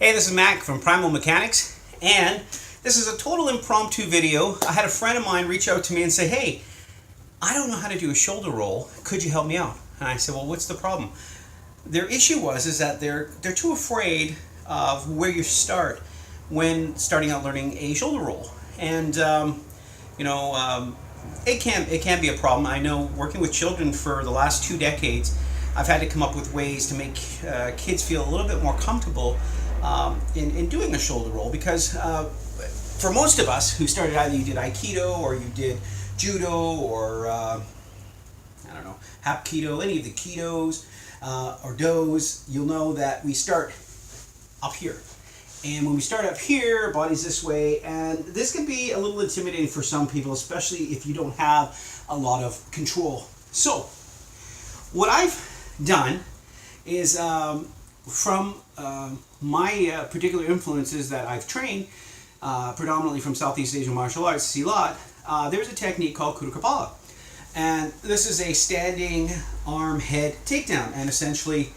Hey, this is Mac from Primal Mechanics, and this is a total impromptu video. I had a friend of mine reach out to me and say, hey, I don't know how to do a shoulder roll. Could you help me out? And I said, well, what's the problem? Their issue is that they're too afraid of where you start when starting out learning a shoulder roll. And, it can be a problem. I know working with children for the last 2 decades, I've had to come up with ways to make kids feel a little bit more comfortable in doing a shoulder roll, because for most of us who started, either you did Aikido or you did Judo or Hapkido, any of the Kidos or Dos, you'll know that we start up here. And when we start up here, body's this way, and this can be a little intimidating for some people, especially if you don't have a lot of control. So, what I've done is from my particular influences that I've trained, predominantly from Southeast Asian martial arts, Silat, there's a technique called Kuda Kapala. And this is a standing arm head takedown. And essentially,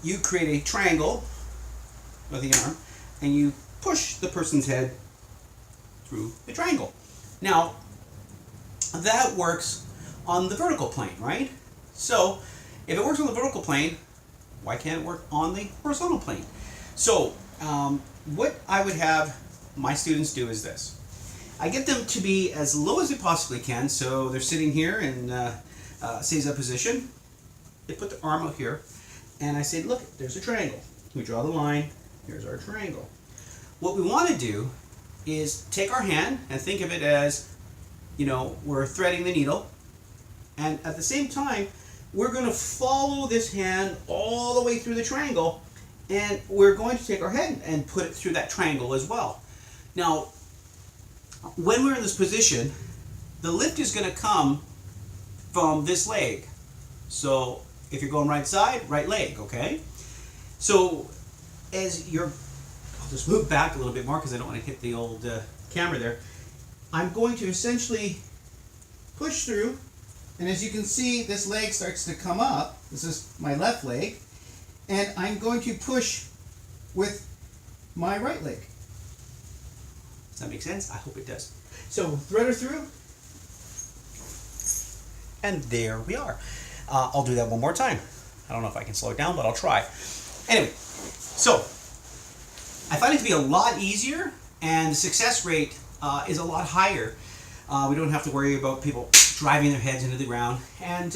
you create a triangle with the arm, and you push the person's head through the triangle. Now, that works on the vertical plane, right? So, if it works on the vertical plane, why can't it work on the horizontal plane? So, what I would have my students do is this. I get them to be as low as they possibly can, so they're sitting here in seiza position. They put the arm out here, and I say, look, there's a triangle. We draw the line. Here's our triangle. What we want to do is take our hand and think of it as, we're threading the needle, and at the same time, we're going to follow this hand all the way through the triangle, and we're going to take our head and put it through that triangle as well. Now, when we're in this position, the lift is going to come from this leg. So, if you're going right side, right leg, okay? So, I'll just move back a little bit more because I don't want to hit the old camera there. I'm going to essentially push through, and as you can see, this leg starts to come up. This is my left leg, and I'm going to push with my right leg. Does that make sense? I hope it does. So, thread her through, and there we are. I'll do that one more time. I don't know if I can slow it down, but I'll try. Anyway, so I find it to be a lot easier, and the success rate is a lot higher. We don't have to worry about people driving their heads into the ground, and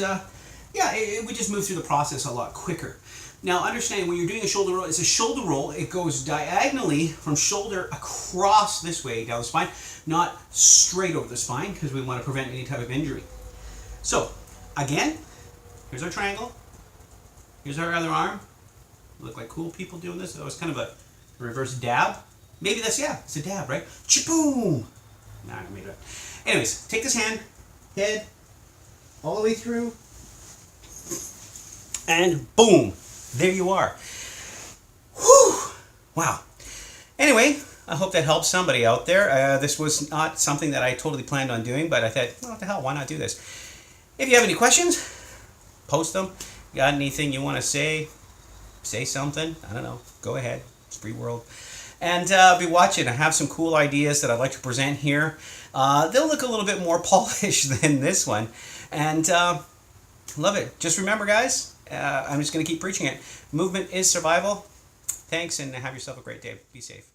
we just move through the process a lot quicker. Now, understand, when you're doing a shoulder roll, it's a shoulder roll. It goes diagonally from shoulder across this way down the spine, not straight over the spine, because we want to prevent any type of injury. So, again, here's our triangle. Here's our other arm. Look like cool people doing this. That was kind of a reverse dab. Maybe it's a dab, right? Chaboom! Nah, I made it up. Anyways, take this hand, head, all the way through, and boom! There you are. Whew! Wow. Anyway, I hope that helps somebody out there. This was not something that I totally planned on doing, but I thought, what the hell, why not do this? If you have any questions, post them. Got anything you want to say something. I don't know. Go ahead. It's free world. And be watching. I have some cool ideas that I'd like to present here. They'll look a little bit more polished than this one. And love it. Just remember, guys, I'm just going to keep preaching it. Movement is survival. Thanks, and have yourself a great day. Be safe.